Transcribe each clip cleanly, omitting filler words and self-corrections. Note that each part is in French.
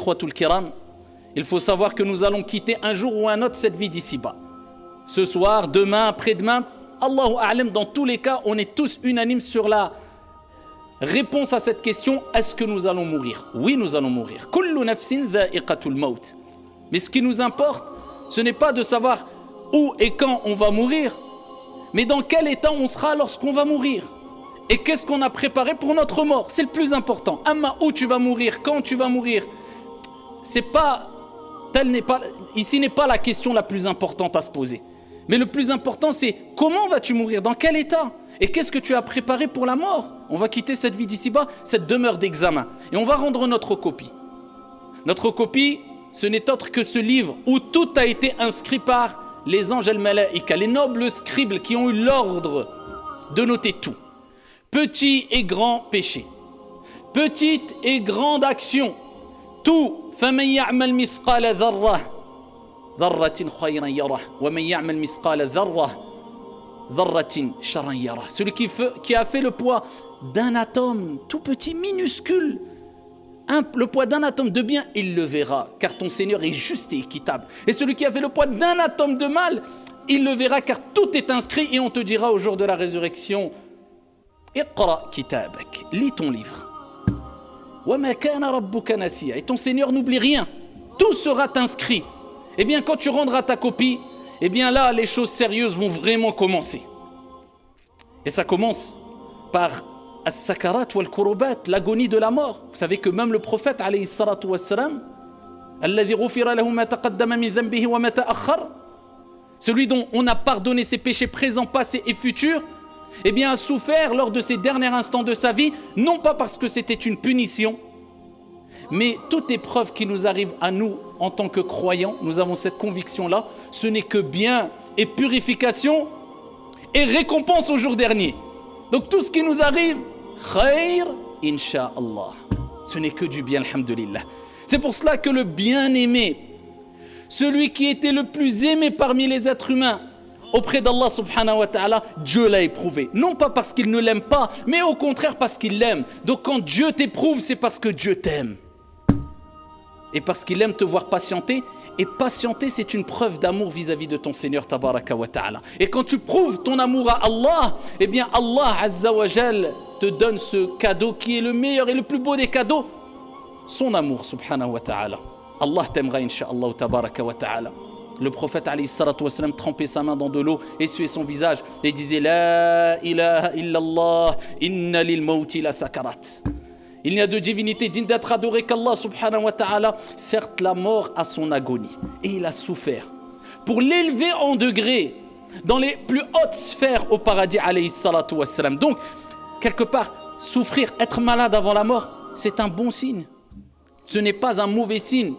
Ikhwatul kiram, il faut savoir que nous allons quitter un jour ou un autre cette vie d'ici-bas. Ce soir, demain, après-demain, Allahu A'lam, dans tous les cas, on est tous unanimes sur la réponse à cette question, est-ce que nous allons mourir? Oui, nous allons mourir. Kullu nafsin dha'iqatul maut. Mais ce qui nous importe, ce n'est pas de savoir où et quand on va mourir, mais dans quel état on sera lorsqu'on va mourir. Et qu'est-ce qu'on a préparé pour notre mort? C'est le plus important. Amma, où tu vas mourir, quand tu vas mourir, ici n'est pas la question la plus importante à se poser. Mais le plus important, c'est comment vas-tu mourir, dans quel état? Et qu'est-ce que tu as préparé pour la mort? On va quitter cette vie d'ici-bas, cette demeure d'examen. Et on va rendre notre copie. Notre copie, ce n'est autre que ce livre où tout a été inscrit par les anges al-malaïka, les nobles scribes qui ont eu l'ordre de noter tout. Petit et grand péché, petite et grande action, tout. فَمَنْ يَعْمَلْ مِثْقَالَ ذَرَّةٍ خَيْرًا يَرَهُ وَمَنْ يَعْمَلْ مِثْقَالَ ذَرَّةٍ شَرًّا يَرَهُ. Celui qui a fait le poids d'un atome tout petit, minuscule, le poids d'un atome de bien, il le verra, car ton Seigneur est juste et équitable. Et celui qui a fait le poids d'un atome de mal, il le verra, car tout est inscrit, et on te dira au jour de la résurrection, Iqra kitabak, lis ton livre. Et ton Seigneur n'oublie rien, tout sera inscrit. Eh bien, quand tu rendras ta copie, eh bien là, les choses sérieuses vont vraiment commencer. Et ça commence par as-sakarat wal-kurubat, l'agonie de la mort. Vous savez que même le prophète, alayhi salatu wassalam, alladhi ghufira lahu ma taqaddama min dhanbihi wa ma ta'akhkhar, celui dont on a pardonné ses péchés présents, passés et futurs, eh bien, a souffert lors de ces derniers instants de sa vie, non pas parce que c'était une punition, mais toute épreuve qui nous arrive à nous en tant que croyants, nous avons cette conviction-là, ce n'est que bien et purification et récompense au jour dernier. Donc tout ce qui nous arrive, khair, insha'Allah, ce n'est que du bien, alhamdulillah. C'est pour cela que le bien-aimé, celui qui était le plus aimé parmi les êtres humains, auprès d'Allah subhanahu wa ta'ala, Dieu l'a éprouvé. Non pas parce qu'il ne l'aime pas, mais au contraire parce qu'il l'aime. Donc quand Dieu t'éprouve, c'est parce que Dieu t'aime. Et parce qu'il aime te voir patienter. Et patienter, c'est une preuve d'amour vis-à-vis de ton Seigneur tabaraka wa ta'ala. Et quand tu prouves ton amour à Allah, eh bien Allah azza wa jal te donne ce cadeau qui est le meilleur et le plus beau des cadeaux. Son amour subhanahu wa ta'ala. Allah t'aimera insha'Allah tabaraka wa ta'ala. Le prophète alayhi salatu wassalam trempait sa main dans de l'eau, essuyait son visage et disait La ilaha illallah, inna lil mawti la sakarat. Il n'y a de divinité digne d'être adorée qu'Allah subhanahu wa ta'ala. Certes, la mort a son agonie et il a souffert. Pour l'élever en degré dans les plus hautes sphères au paradis alayhi salatu wassalam. Donc, quelque part, souffrir, être malade avant la mort, c'est un bon signe. Ce n'est pas un mauvais signe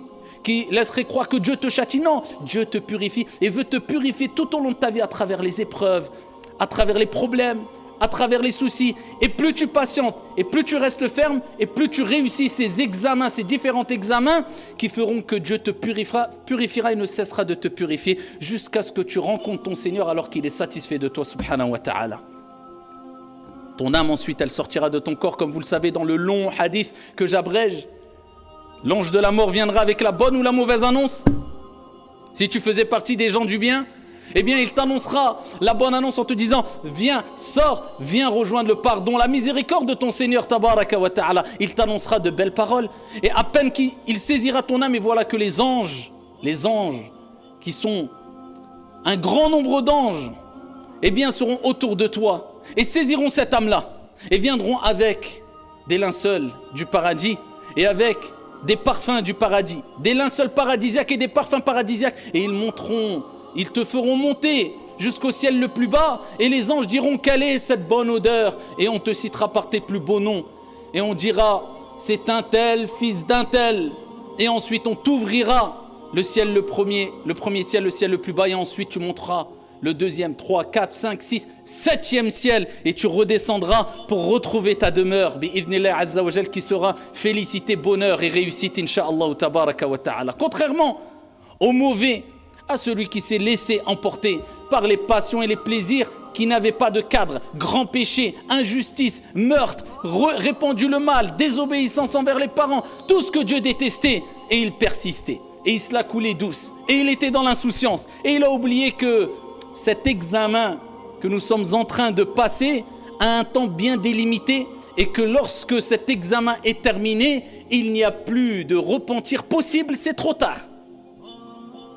qui laisserait croire que Dieu te châtie. Non, Dieu te purifie et veut te purifier tout au long de ta vie à travers les épreuves, à travers les problèmes, à travers les soucis. Et plus tu patientes, et plus tu restes ferme, et plus tu réussis ces examens, ces différents examens qui feront que Dieu te purifiera et ne cessera de te purifier jusqu'à ce que tu rencontres ton Seigneur alors qu'il est satisfait de toi, subhanahu wa ta'ala. Ton âme ensuite, elle sortira de ton corps, comme vous le savez dans le long hadith que j'abrège. L'ange de la mort viendra avec la bonne ou la mauvaise annonce. Si tu faisais partie des gens du bien, eh bien il t'annoncera la bonne annonce en te disant viens, sors, viens rejoindre le pardon, la miséricorde de ton Seigneur tabaraka wa ta'ala. Il t'annoncera de belles paroles et à peine qu'il saisira ton âme, et voilà que les anges qui sont un grand nombre d'anges, eh bien seront autour de toi et saisiront cette âme-là et viendront avec des linceuls du paradis et avec des parfums du paradis, des linceuls paradisiaques et des parfums paradisiaques, et ils te feront monter jusqu'au ciel le plus bas, et les anges diront quelle est cette bonne odeur, et on te citera par tes plus beaux noms, et on dira c'est un tel, fils d'un tel, et ensuite on t'ouvrira le ciel le premier ciel, le ciel le plus bas, et ensuite tu monteras le deuxième, 3, 4, 5, 6, 7e ciel, et tu redescendras pour retrouver ta demeure, bi'idhnillah azza wa jal, qui sera félicité, bonheur et réussite, insha'Allah tabaraka wa ta'ala. Contrairement au mauvais, à celui qui s'est laissé emporter par les passions et les plaisirs, qui n'avaient pas de cadre, grand péché, injustice, meurtre, répandu le mal, désobéissance envers les parents, tout ce que Dieu détestait, Et il persistait. Et il se la coulait douce. Et il était dans l'insouciance. Et il a oublié que cet examen que nous sommes en train de passer a un temps bien délimité et que lorsque cet examen est terminé, il n'y a plus de repentir possible, c'est trop tard.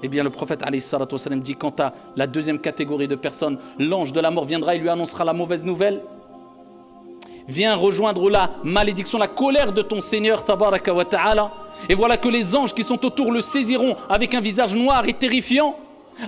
Eh bien, le prophète alayhi salatu wassalam dit, quant à la deuxième catégorie de personnes, l'ange de la mort viendra et lui annoncera la mauvaise nouvelle. Viens rejoindre la malédiction, la colère de ton Seigneur, tabaraka wa ta'ala. Et voilà que les anges qui sont autour le saisiront avec un visage noir et terrifiant,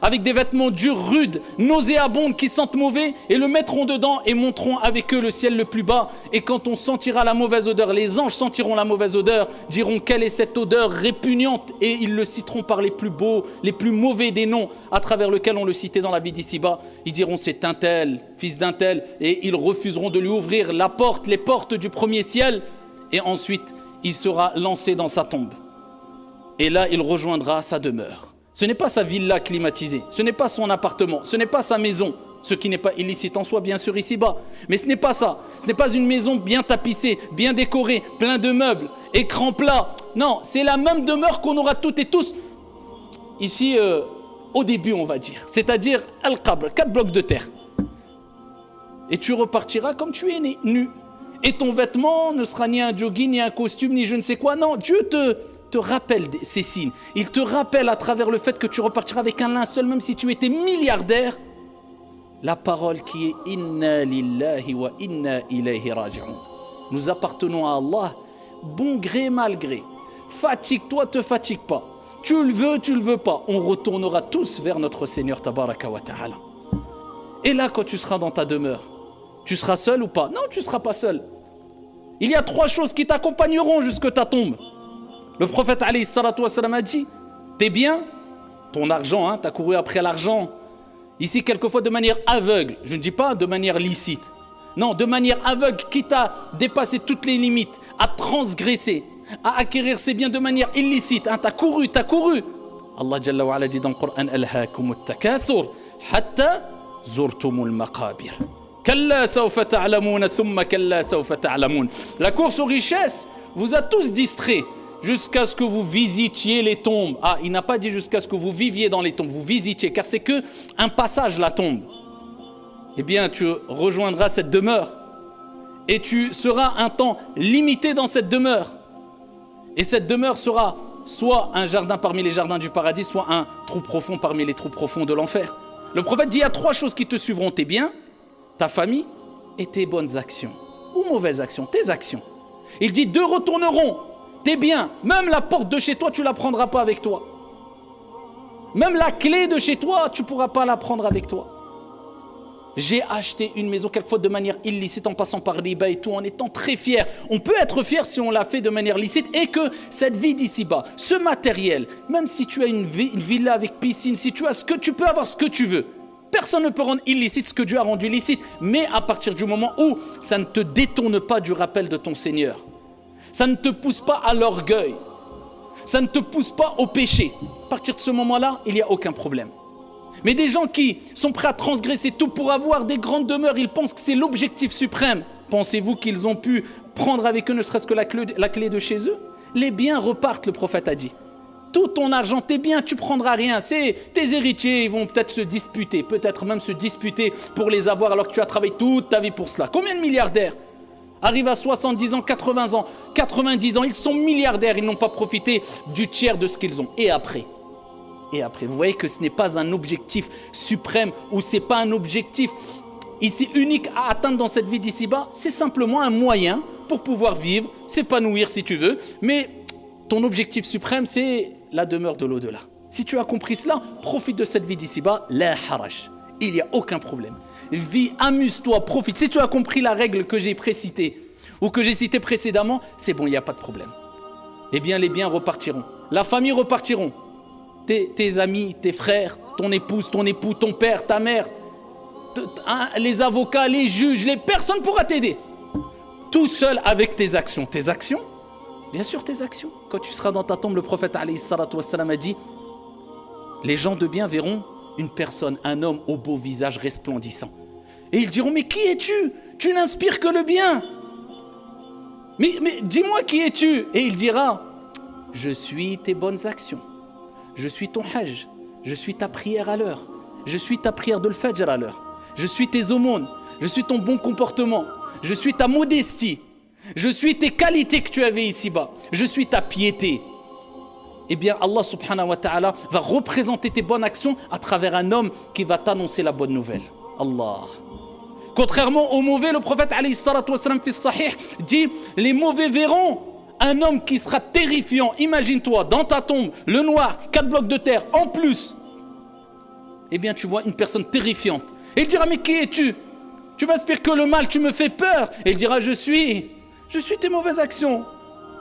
avec des vêtements durs, rudes, nauséabonds qui sentent mauvais, et le mettront dedans et monteront avec eux le ciel le plus bas. Et quand on sentira la mauvaise odeur, les anges sentiront la mauvaise odeur, diront quelle est cette odeur répugnante, et ils le citeront par les plus beaux, les plus mauvais des noms à travers lesquels on le citait dans la vie d'ici-bas. Ils diront c'est un tel, fils d'un tel, et ils refuseront de lui ouvrir la porte, les portes du premier ciel, et ensuite il sera lancé dans sa tombe. Et là il rejoindra sa demeure. Ce n'est pas sa villa climatisée, ce n'est pas son appartement, ce n'est pas sa maison, ce qui n'est pas illicite en soi, bien sûr, ici-bas. Mais ce n'est pas ça. Ce n'est pas une maison bien tapissée, bien décorée, plein de meubles, écran plat. Non, c'est la même demeure qu'on aura toutes et tous ici au début, on va dire. C'est-à-dire Al-Qabr, 4 blocs de terre. Et tu repartiras comme tu es né, nu. Et ton vêtement ne sera ni un jogging, ni un costume, ni je ne sais quoi. Non, Dieu te rappelle ces signes. Il te rappelle à travers le fait que tu repartiras avec un linceul, même si tu étais milliardaire, la parole qui est « Inna lillahi wa inna ilayhi raji'un ». Nous appartenons à Allah, bon gré, mal gré. Fatigue-toi, te fatigue pas. Tu le veux pas. On retournera tous vers notre Seigneur tabaraka wa ta'ala. Et là, quand tu seras dans ta demeure, tu seras seul ou pas? Non, tu ne seras pas seul. Il y a 3 choses qui t'accompagneront jusque ta tombe. Le prophète alayhi salatu wassalam a dit, tes biens, ton argent, tu as couru après l'argent, ici quelquefois de manière aveugle, je ne dis pas de manière licite, non, de manière aveugle, quitte à dépasser toutes les limites, à transgresser, à acquérir ses biens de manière illicite, tu as couru. Allah Jalla wa Ala dit dans le Coran, alhaakumut takathur, hatta zurtumul maqabir. Kalla sawfa ta'lamun, thumma kalla sawfa ta'lamun. La course aux richesses vous a tous distraits, jusqu'à ce que vous visitiez les tombes. Ah, il n'a pas dit jusqu'à ce que vous viviez dans les tombes, vous visitiez, car c'est que un passage, la tombe. Eh bien, tu rejoindras cette demeure et tu seras un temps limité dans cette demeure. Et cette demeure sera soit un jardin parmi les jardins du paradis, soit un trou profond parmi les trous profonds de l'enfer. Le prophète dit, il y a 3 choses qui te suivront, tes biens, ta famille et tes bonnes actions. Ou mauvaises actions, tes actions. Il dit, 2 retourneront. Tes biens, même la porte de chez toi, tu ne la prendras pas avec toi. Même la clé de chez toi, tu ne pourras pas la prendre avec toi. J'ai acheté une maison quelquefois de manière illicite en passant par riba et tout, en étant très fier. On peut être fier si on l'a fait de manière licite et que cette vie d'ici-bas, ce matériel, même si tu as une villa avec piscine, si tu as ce que tu peux avoir ce que tu veux, personne ne peut rendre illicite ce que Dieu a rendu licite, mais à partir du moment où ça ne te détourne pas du rappel de ton Seigneur. Ça ne te pousse pas à l'orgueil. Ça ne te pousse pas au péché. À partir de ce moment-là, il n'y a aucun problème. Mais des gens qui sont prêts à transgresser tout pour avoir des grandes demeures, ils pensent que c'est l'objectif suprême. Pensez-vous qu'ils ont pu prendre avec eux ne serait-ce que la clé de chez eux? Les biens repartent, le prophète a dit. Tout ton argent, tes biens, tu ne prendras rien. C'est tes héritiers, ils vont peut-être se disputer, peut-être même se disputer pour les avoir alors que tu as travaillé toute ta vie pour cela. Combien de milliardaires arrivent à 70 ans, 80 ans, 90 ans, ils sont milliardaires, ils n'ont pas profité du tiers de ce qu'ils ont. Et après, vous voyez que ce n'est pas un objectif suprême ou ce n'est pas un objectif ici unique à atteindre dans cette vie d'ici-bas, c'est simplement un moyen pour pouvoir vivre, s'épanouir si tu veux, mais ton objectif suprême c'est la demeure de l'au-delà. Si tu as compris cela, profite de cette vie d'ici-bas, la haraj, il n'y a aucun problème. Vis, amuse-toi, profite. Si tu as compris la règle que j'ai précitée ou que j'ai citée précédemment, c'est bon, il n'y a pas de problème. Eh bien, les biens repartiront. La famille repartiront. Tes amis, tes frères, ton épouse, ton époux, ton père, ta mère, les avocats, les juges, personne ne pourra t'aider. Tout seul avec tes actions. Tes actions? Bien sûr, tes actions. Quand tu seras dans ta tombe, le prophète alayhi salatu wassalam a dit, les gens de bien verront une personne, un homme au beau visage resplendissant. Et ils diront, mais qui es-tu? Tu n'inspires que le bien. Mais dis-moi qui es-tu? Et il dira, je suis tes bonnes actions, je suis ton hajj, je suis ta prière à l'heure, je suis ta prière de l'fajr à l'heure, je suis tes aumônes, je suis ton bon comportement, je suis ta modestie, je suis tes qualités que tu avais ici-bas, je suis ta piété. Eh bien, Allah subhanahu wa ta'ala va représenter tes bonnes actions à travers un homme qui va t'annoncer la bonne nouvelle. Allah. Contrairement aux mauvais, le prophète alayhi salatu wa sallam fi sahih dit, les mauvais verront un homme qui sera terrifiant. Imagine-toi, dans ta tombe, le noir, 4 blocs de terre, en plus. Eh bien, tu vois une personne terrifiante. Et il dira, mais qui es-tu? Tu m'inspires que le mal, tu me fais peur. Et il dira, je suis tes mauvaises actions.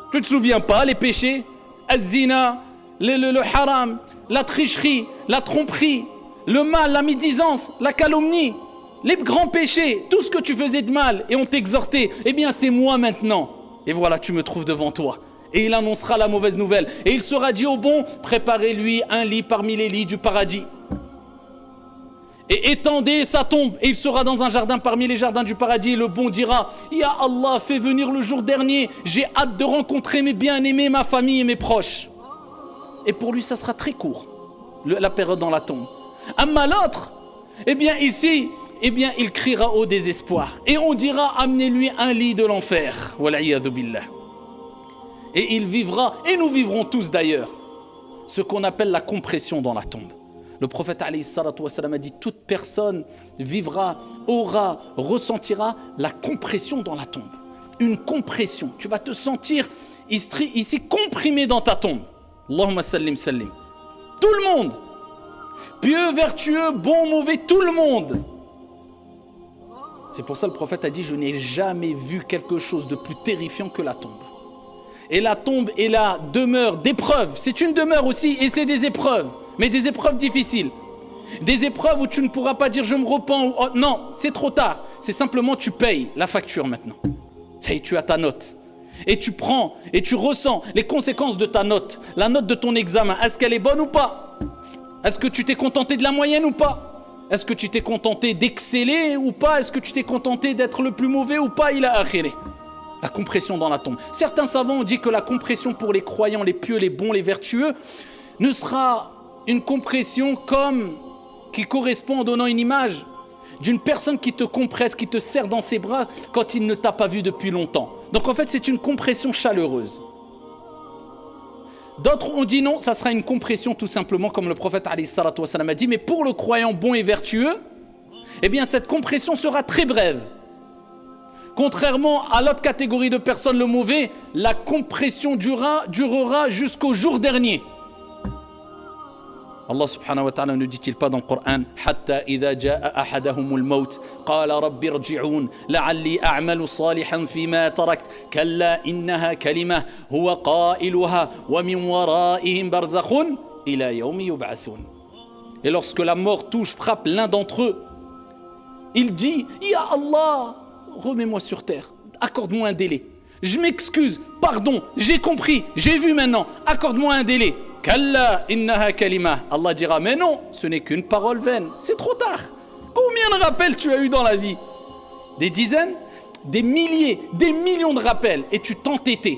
Tu ne te souviens pas, les péchés, az-zina, le haram, la tricherie, la tromperie, le mal, la médisance, la calomnie, les grands péchés, tout ce que tu faisais de mal et on t'exhortait, eh bien c'est moi maintenant. Et voilà, tu me trouves devant toi. Et il annoncera la mauvaise nouvelle. Et il sera dit au bon, préparez-lui un lit parmi les lits du paradis. Et étendez sa tombe, et il sera dans un jardin parmi les jardins du paradis. Et le bon dira, Ya Allah, fais venir le jour dernier, j'ai hâte de rencontrer mes bien-aimés, ma famille et mes proches. Et pour lui, ça sera très court, la période dans la tombe. Amma l'autre, eh bien ici, eh bien il criera au désespoir. Et on dira, amenez-lui un lit de l'enfer. Wal'iyadhu billah. Et il vivra, et nous vivrons tous d'ailleurs, ce qu'on appelle la compression dans la tombe. Le prophète alayhi salatu wa sallam a dit, toute personne vivra, aura, ressentira la compression dans la tombe. Une compression. Tu vas te sentir ici comprimé dans ta tombe. Allahumma sallim sallim. Tout le monde. Pieux, vertueux, bon, mauvais, tout le monde. C'est pour ça que le prophète a dit, je n'ai jamais vu quelque chose de plus terrifiant que la tombe. Et la tombe est la demeure d'épreuves. C'est une demeure aussi et c'est des épreuves. Mais des épreuves difficiles. Des épreuves où tu ne pourras pas dire je me repens. Ou, oh, non, c'est trop tard. C'est simplement tu payes la facture maintenant. Ça y est, tu as ta note. Et tu prends et tu ressens les conséquences de ta note. La note de ton examen. Est-ce qu'elle est bonne ou pas? Est-ce que tu t'es contenté de la moyenne ou pas? Est-ce que tu t'es contenté d'exceller ou pas? Est-ce que tu t'es contenté d'être le plus mauvais ou pas? Il a akhiré. La compression dans la tombe. Certains savants ont dit que la compression pour les croyants, les pieux, les bons, les vertueux, ne sera une compression qui correspond en donnant une image d'une personne qui te compresse, qui te serre dans ses bras quand il ne t'a pas vu depuis longtemps. Donc en fait, c'est une compression chaleureuse. D'autres ont dit non, ça sera une compression tout simplement, comme le prophète alayhi salatu wa sallam a dit, mais pour le croyant bon et vertueux, eh bien cette compression sera très brève. Contrairement à l'autre catégorie de personnes, le mauvais, la compression durera jusqu'au jour dernier. Allah subhanahu wa ta'ala ne dit-il pas dans le Coran, Hatta idha ja'a ahadahumul maut, qala rabbi irji'un, la'alli a'malu salihan fima tarakt, kalla innaha kalimah, huwa qailuha, wa min wara'ihim barzakhun, ila yawmi yub'athun. Et lorsque la mort frappe l'un d'entre eux, il dit, Ya Allah, remets-moi sur terre, accorde-moi un délai. Je m'excuse, pardon, j'ai compris, j'ai vu maintenant, accorde-moi un délai. Kalla innaha kalima. Allah dira, mais non, ce n'est qu'une parole vaine. C'est trop tard. Combien de rappels tu as eu dans la vie? Des dizaines? Des milliers? Des millions de rappels. Et tu t'entêtais.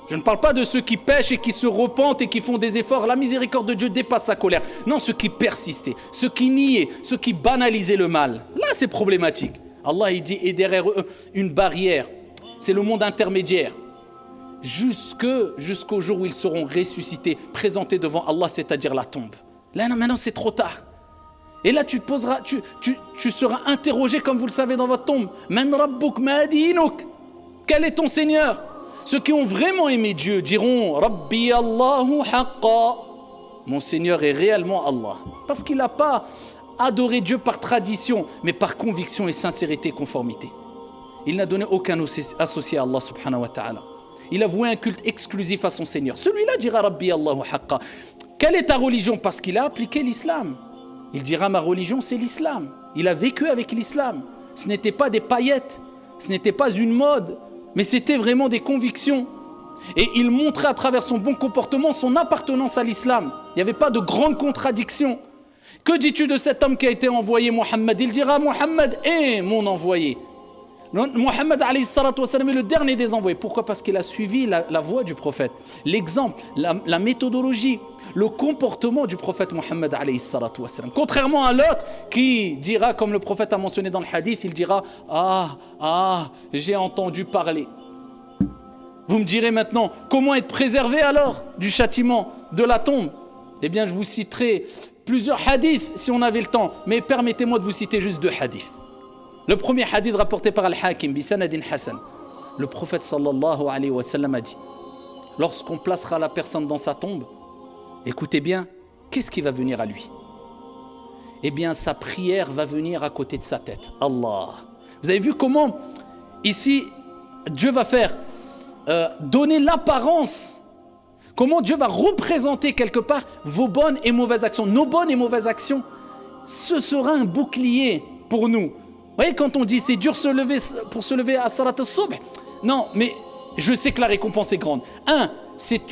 Je ne parle pas de ceux qui pêchent et qui se repentent et qui font des efforts. La miséricorde de Dieu dépasse sa colère. Non, ceux qui persistaient, ceux qui niaient, ceux qui banalisaient le mal. Là, c'est problématique. Allah, il dit, et derrière eux, une barrière. C'est le monde intermédiaire. Jusqu'au jour où ils seront ressuscités, présentés devant Allah, c'est-à-dire la tombe. Là, non, maintenant, c'est trop tard. Et là, tu seras interrogé, comme vous le savez, dans votre tombe. Man rabbuk ma dinuk? Quel est ton Seigneur? Ceux qui ont vraiment aimé Dieu diront Rabbi Allahu haqqa. Mon Seigneur est réellement Allah. Parce qu'il n'a pas adoré Dieu par tradition, mais par conviction et sincérité, conformité. Il n'a donné aucun associé à Allah subhanahu wa ta'ala. Il a voué un culte exclusif à son Seigneur. Celui-là dira Rabbi Allahu haqqa. Quelle est ta religion? Parce qu'il a appliqué l'islam. Il dira ma religion c'est l'islam. Il a vécu avec l'islam. Ce n'était pas des paillettes, ce n'était pas une mode, mais c'était vraiment des convictions. Et il montrait à travers son bon comportement son appartenance à l'islam. Il n'y avait pas de grande contradiction. Que dis-tu de cet homme qui a été envoyé, Mohammed? Il dira Mohammed est mon envoyé. Mohammed alayhi salatu wassalam est le dernier des envoyés. Pourquoi? Parce qu'il a suivi la voie du prophète, l'exemple, la méthodologie, le comportement du prophète Mohammed alayhi salatu wassalam. Contrairement à l'autre qui dira, comme le prophète a mentionné dans le hadith, il dira j'ai entendu parler. Vous me direz maintenant, comment être préservé alors du châtiment de la tombe? Eh bien, je vous citerai plusieurs hadiths si on avait le temps, mais permettez-moi de vous citer juste 2 hadiths. Le premier hadith rapporté par Al-Hakim, bisanadin Hassan. Le prophète sallallahu alayhi wa sallam a dit, lorsqu'on placera la personne dans sa tombe, écoutez bien, qu'est-ce qui va venir à lui? Eh bien, sa prière va venir à côté de sa tête. Allah. Vous avez vu comment, ici, Dieu va faire donner l'apparence, comment Dieu va représenter quelque part vos bonnes et mauvaises actions. Nos bonnes et mauvaises actions, ce sera un bouclier pour nous. Vous voyez, quand on dit c'est dur pour se lever à Salat al-Subh, non, mais je sais que la récompense est grande. C'est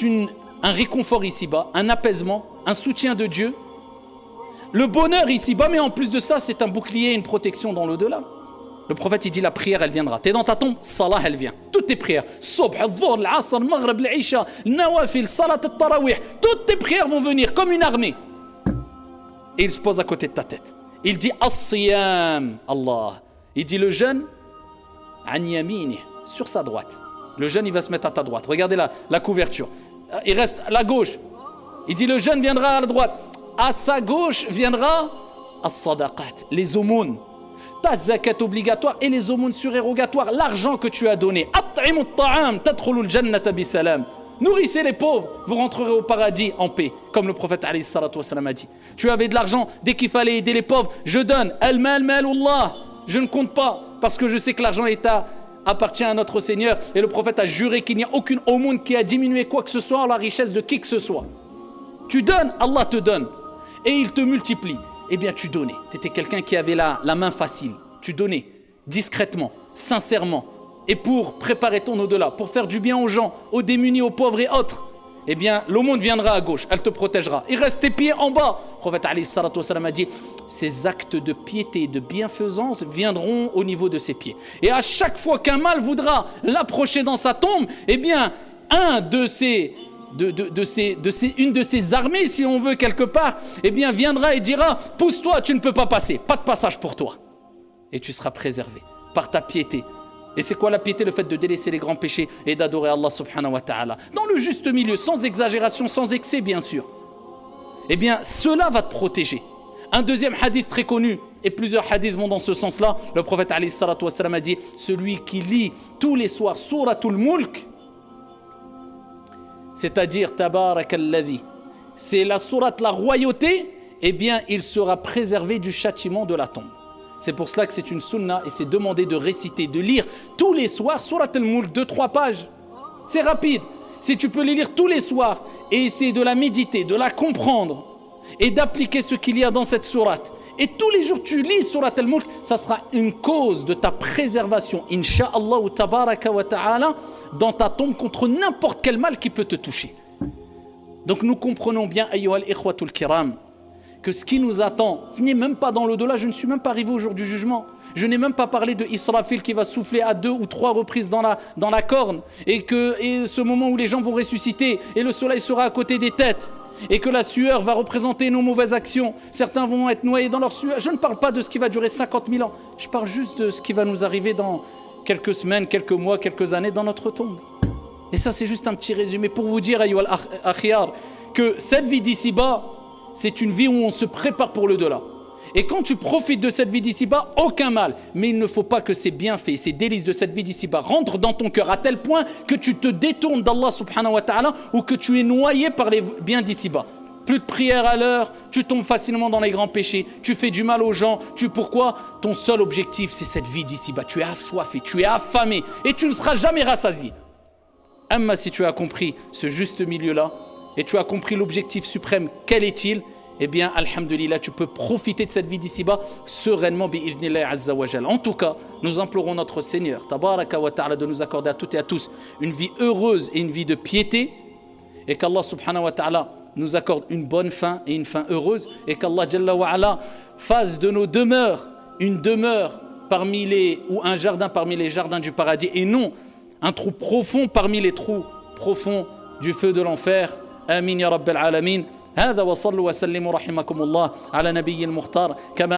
un réconfort ici-bas, un apaisement, un soutien de Dieu. Le bonheur ici-bas, mais en plus de ça, c'est un bouclier, une protection dans l'au-delà. Le prophète, il dit la prière, elle viendra. T'es dans ta tombe, salah, elle vient. Toutes tes prières, Subh, al-Dhuhr, al-Asr, al-Maghrib, al-Isha, al-Nawafil, Salat al-Tarawih, toutes tes prières vont venir comme une armée. Et il se pose à côté de ta tête. Il dit as-siyam, Allah. Il dit le jeûne, an yamini, sur sa droite. Le jeûne, il va se mettre à ta droite. Regardez la couverture. Il reste à la gauche. Il dit le jeûne viendra à la droite. À sa gauche viendra as-sadaqat, les aumônes. Ta zakat obligatoire et les aumônes surérogatoires, l'argent que tu as donné. At'imu at-ta'am, tadkhulul jannata bisalam. Nourrissez les pauvres, vous rentrerez au paradis en paix, comme le prophète alayhi salatu wassalam a dit. Tu avais de l'argent, dès qu'il fallait aider les pauvres, je donne. Al-mal malullah. Je ne compte pas, parce que je sais que l'argent appartient à notre Seigneur. Et le prophète a juré qu'il n'y a aucune aumône qui a diminué quoi que ce soit, la richesse de qui que ce soit. Tu donnes, Allah te donne. Et il te multiplie. Eh bien, tu donnais. Tu étais quelqu'un qui avait la main facile. Tu donnais discrètement, sincèrement. Et pour préparer ton au-delà, pour faire du bien aux gens, aux démunis, aux pauvres et autres, eh bien, l'aumône viendra à gauche, elle te protégera. Il reste tes pieds en bas. Le prophète alayhi salatu wassalam a dit, ces actes de piété et de bienfaisance viendront au niveau de ses pieds. Et à chaque fois qu'un mal voudra l'approcher dans sa tombe, eh bien, une de ces armées, si on veut quelque part, eh bien, viendra et dira, pousse-toi, tu ne peux pas passer, pas de passage pour toi. Et tu seras préservé par ta piété. Et c'est quoi la piété? Le fait de délaisser les grands péchés et d'adorer Allah subhanahu wa ta'ala. Dans le juste milieu, sans exagération, sans excès bien sûr. Eh bien, cela va te protéger. Un deuxième hadith très connu, et plusieurs hadiths vont dans ce sens-là. Le prophète alayhi salatu wassalam a dit, celui qui lit tous les soirs Suratul Mulk, c'est-à-dire Tabarakalladhi, c'est la sourate la royauté, eh bien, il sera préservé du châtiment de la tombe. C'est pour cela que c'est une sunna et c'est demandé de réciter, de lire tous les soirs Surat al-Mulk, 2-3 pages. C'est rapide. Si tu peux les lire tous les soirs et essayer de la méditer, de la comprendre et d'appliquer ce qu'il y a dans cette sourate. Et tous les jours tu lis Surat al-Mulk, ça sera une cause de ta préservation, insha'Allah wa tabaraka wa ta'ala, dans ta tombe contre n'importe quel mal qui peut te toucher. Donc nous comprenons bien, ayyuhal ikhwatul kiram, que ce qui nous attend, ce n'est même pas dans l'au-delà. Je ne suis même pas arrivé au jour du jugement. Je n'ai même pas parlé de Israfil qui va souffler à 2 ou 3 reprises dans la corne et ce moment où les gens vont ressusciter et le soleil sera à côté des têtes et que la sueur va représenter nos mauvaises actions. Certains vont être noyés dans leur sueur. Je ne parle pas de ce qui va durer 50 000 ans. Je parle juste de ce qui va nous arriver dans quelques semaines, quelques mois, quelques années dans notre tombe. Et ça, c'est juste un petit résumé pour vous dire, ayyuhal akhiyar, que cette vie d'ici-bas, c'est une vie où on se prépare pour le delà. Et quand tu profites de cette vie d'ici-bas, aucun mal. Mais il ne faut pas que ces bienfaits, ces délices de cette vie d'ici-bas rentrent dans ton cœur à tel point que tu te détournes d'Allah subhanahu wa ta'ala ou que tu es noyé par les biens d'ici-bas. Plus de prière à l'heure, tu tombes facilement dans les grands péchés, tu fais du mal aux gens. Pourquoi? Ton seul objectif, c'est cette vie d'ici-bas. Tu es assoiffé, tu es affamé et tu ne seras jamais rassasié. Amma, si tu as compris ce juste milieu-là, et tu as compris l'objectif suprême, quel est-il? Eh bien, alhamdulillah, tu peux profiter de cette vie d'ici-bas sereinement, bi'idhnillah azza wa jal. En tout cas, nous implorons notre Seigneur, tabaraka wa ta'ala, de nous accorder à toutes et à tous une vie heureuse et une vie de piété, et qu'Allah subhanahu wa ta'ala nous accorde une bonne fin et une fin heureuse, et qu'Allah jalla wa ala fasse de nos demeures une demeure ou un jardin parmi les jardins du paradis, et non un trou profond parmi les trous profonds du feu de l'enfer. Amin ya Rabbal Alamin. هذا وصلوا وسلموا رحمكم الله على نبي المختار كما